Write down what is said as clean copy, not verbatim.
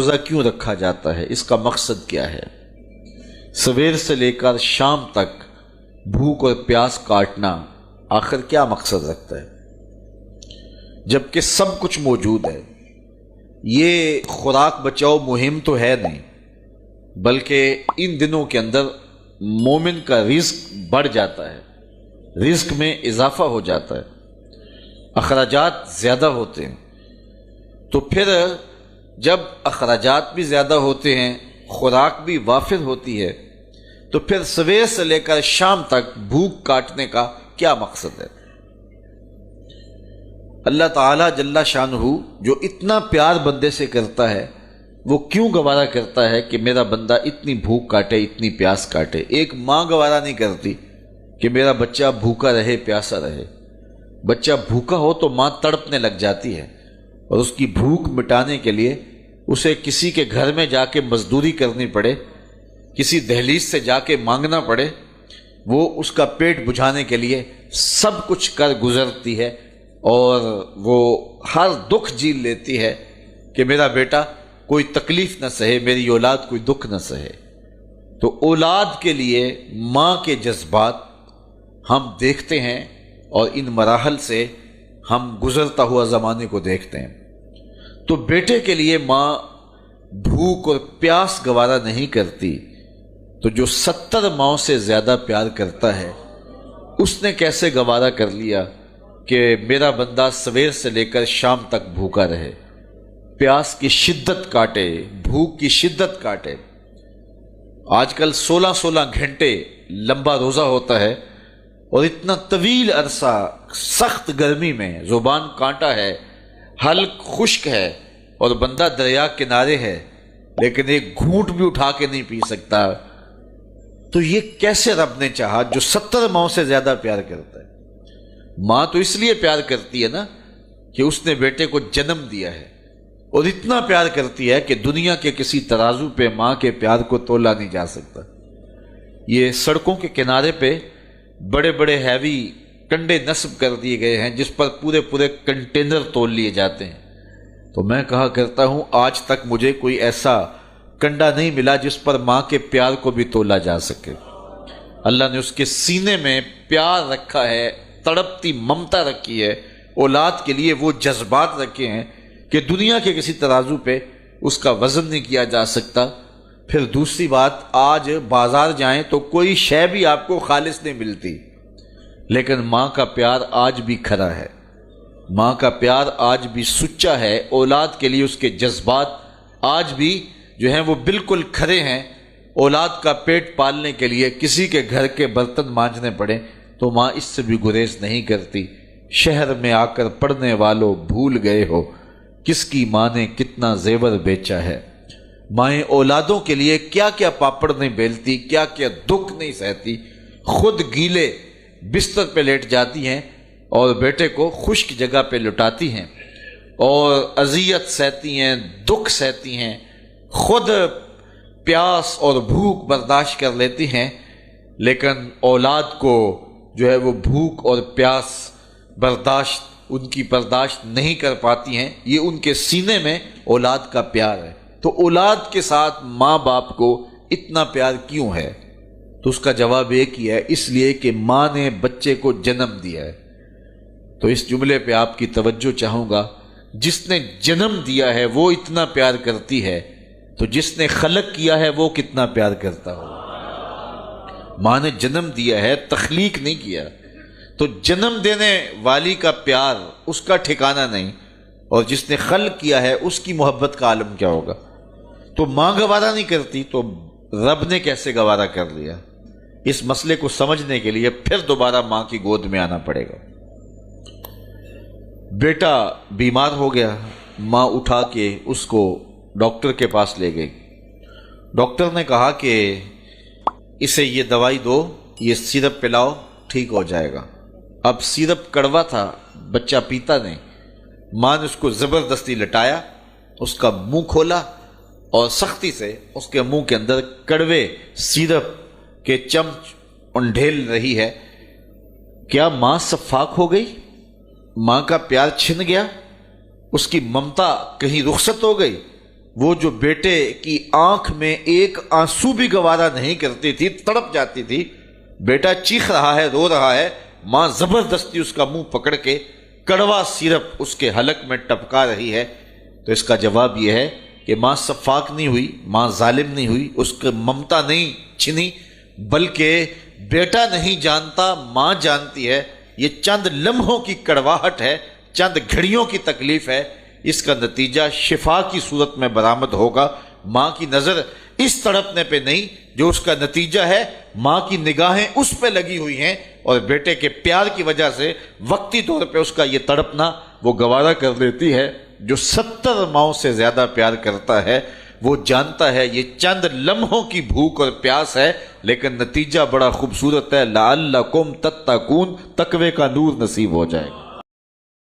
روزہ کیوں رکھا جاتا ہے؟ اس کا مقصد کیا ہے؟ سویر سے لے کر شام تک بھوک اور پیاس کاٹنا آخر کیا مقصد رکھتا ہے؟ جبکہ سب کچھ موجود ہے۔ یہ خوراک بچاؤ مہم تو ہے نہیں، بلکہ ان دنوں کے اندر مومن کا رزق بڑھ جاتا ہے، رزق میں اضافہ ہو جاتا ہے، اخراجات زیادہ ہوتے ہیں۔ تو پھر جب اخراجات بھی زیادہ ہوتے ہیں، خوراک بھی وافر ہوتی ہے، تو پھر سویر سے لے کر شام تک بھوک کاٹنے کا کیا مقصد ہے؟ اللہ تعالیٰ جل شانہ جو اتنا پیار بندے سے کرتا ہے، وہ کیوں گوارا کرتا ہے کہ میرا بندہ اتنی بھوک کاٹے، اتنی پیاس کاٹے؟ ایک ماں گوارا نہیں کرتی کہ میرا بچہ بھوکا رہے، پیاسا رہے۔ بچہ بھوکا ہو تو ماں تڑپنے لگ جاتی ہے، اور اس کی بھوک مٹانے کے لیے اسے کسی کے گھر میں جا کے مزدوری کرنی پڑے، کسی دہلیز سے جا کے مانگنا پڑے، وہ اس کا پیٹ بجھانے کے لیے سب کچھ کر گزرتی ہے، اور وہ ہر دکھ جھیل لیتی ہے کہ میرا بیٹا کوئی تکلیف نہ سہے، میری اولاد کوئی دکھ نہ سہے۔ تو اولاد کے لیے ماں کے جذبات ہم دیکھتے ہیں، اور ان مراحل سے ہم گزرتا ہوا زمانے کو دیکھتے ہیں۔ تو بیٹے کے لیے ماں بھوک اور پیاس گوارا نہیں کرتی، تو جو 70 ماؤں سے زیادہ پیار کرتا ہے، اس نے کیسے گوارا کر لیا کہ میرا بندہ سویر سے لے کر شام تک بھوکا رہے، پیاس کی شدت کاٹے، بھوک کی شدت کاٹے۔ آج کل 16 گھنٹے لمبا روزہ ہوتا ہے، اور اتنا طویل عرصہ سخت گرمی میں، زبان کانٹا ہے، حلق خشک ہے، اور بندہ دریا کنارے ہے، لیکن ایک گھونٹ بھی اٹھا کے نہیں پی سکتا۔ تو یہ کیسے رب نے چاہا جو 70 ماؤں سے زیادہ پیار کرتا ہے؟ ماں تو اس لیے پیار کرتی ہے نا کہ اس نے بیٹے کو جنم دیا ہے، اور اتنا پیار کرتی ہے کہ دنیا کے کسی ترازو پہ ماں کے پیار کو تولا نہیں جا سکتا۔ یہ سڑکوں کے کنارے پہ بڑے بڑے ہیوی کنڈے نصب کر دیے گئے ہیں، جس پر پورے پورے کنٹینر تول لیے جاتے ہیں۔ تو میں کہا کرتا ہوں، آج تک مجھے کوئی ایسا کنڈا نہیں ملا جس پر ماں کے پیار کو بھی تولا جا سکے۔ اللہ نے اس کے سینے میں پیار رکھا ہے، تڑپتی ممتا رکھی ہے، اولاد کے لیے وہ جذبات رکھے ہیں کہ دنیا کے کسی ترازو پہ اس کا وزن نہیں کیا جا سکتا۔ پھر دوسری بات، آج بازار جائیں تو کوئی شے بھی آپ کو خالص نہیں ملتی، لیکن ماں کا پیار آج بھی کھرا ہے، ماں کا پیار آج بھی سچا ہے۔ اولاد کے لیے اس کے جذبات آج بھی جو ہیں وہ بالکل کھرے ہیں۔ اولاد کا پیٹ پالنے کے لیے کسی کے گھر کے برتن مانجنے پڑے تو ماں اس سے بھی گریز نہیں کرتی۔ شہر میں آ کر پڑھنے والوں بھول گئے ہو، کس کی ماں نے کتنا زیور بیچا ہے۔ مائیں اولادوں کے لیے کیا کیا پاپڑ نہیں بیلتی، کیا کیا دکھ نہیں سہتی، خود گیلے بستر پہ لیٹ جاتی ہیں اور بیٹے کو خشک جگہ پہ لٹاتی ہیں، اور اذیت سہتی ہیں، دکھ سہتی ہیں، خود پیاس اور بھوک برداشت کر لیتی ہیں، لیکن اولاد کو جو ہے وہ بھوک اور پیاس ان کی برداشت نہیں کر پاتی ہیں۔ یہ ان کے سینے میں اولاد کا پیار ہے۔ تو اولاد کے ساتھ ماں باپ کو اتنا پیار کیوں ہے؟ تو اس کا جواب ایک ہی ہے، اس لیے کہ ماں نے بچے کو جنم دیا ہے۔ تو اس جملے پہ آپ کی توجہ چاہوں گا، جس نے جنم دیا ہے وہ اتنا پیار کرتی ہے، تو جس نے خلق کیا ہے وہ کتنا پیار کرتا ہو۔ ماں نے جنم دیا ہے، تخلیق نہیں کیا، تو جنم دینے والی کا پیار اس کا ٹھکانہ نہیں، اور جس نے خلق کیا ہے اس کی محبت کا عالم کیا ہوگا۔ تو ماں گوارا نہیں کرتی تو رب نے کیسے گوارا کر لیا؟ اس مسئلے کو سمجھنے کے لیے پھر دوبارہ ماں کی گود میں آنا پڑے گا۔ بیٹا بیمار ہو گیا، ماں اٹھا کے اس کو ڈاکٹر کے پاس لے گئی۔ ڈاکٹر نے کہا کہ اسے یہ دوائی دو، یہ سیرپ پلاؤ، ٹھیک ہو جائے گا۔ اب سیرپ کڑوا تھا، بچہ پیتا نہیں۔ ماں نے اس کو زبردستی لٹایا، اس کا منہ کھولا اور سختی سے اس کے منہ کے اندر کڑوے سیرپ کے چمچ انڈھیل رہی ہے۔ کیا ماں صفاق ہو گئی؟ ماں کا پیار چھن گیا؟ اس کی ممتا کہیں رخصت ہو گئی؟ وہ جو بیٹے کی آنکھ میں ایک آنسو بھی گوارا نہیں کرتی تھی، تڑپ جاتی تھی، بیٹا چیخ رہا ہے، رو رہا ہے، ماں زبردستی اس کا منہ پکڑ کے کڑوا سیرپ اس کے حلق میں ٹپکا رہی ہے، تو اس کا جواب یہ ہے کہ ماں سفاک نہیں ہوئی، ماں ظالم نہیں ہوئی، اس کے ممتا نہیں چھنی، بلکہ بیٹا نہیں جانتا، ماں جانتی ہے۔ یہ چند لمحوں کی کڑواہٹ ہے، چند گھڑیوں کی تکلیف ہے، اس کا نتیجہ شفا کی صورت میں برآمد ہوگا۔ ماں کی نظر اس تڑپنے پہ نہیں جو اس کا نتیجہ ہے، ماں کی نگاہیں اس پہ لگی ہوئی ہیں، اور بیٹے کے پیار کی وجہ سے وقتی طور پہ اس کا یہ تڑپنا وہ گوارا کر لیتی ہے۔ جو 70 ماؤں سے زیادہ پیار کرتا ہے وہ جانتا ہے یہ چند لمحوں کی بھوک اور پیاس ہے، لیکن نتیجہ بڑا خوبصورت ہے، لعلکم تتقون، تقوی کا نور نصیب ہو جائے گا۔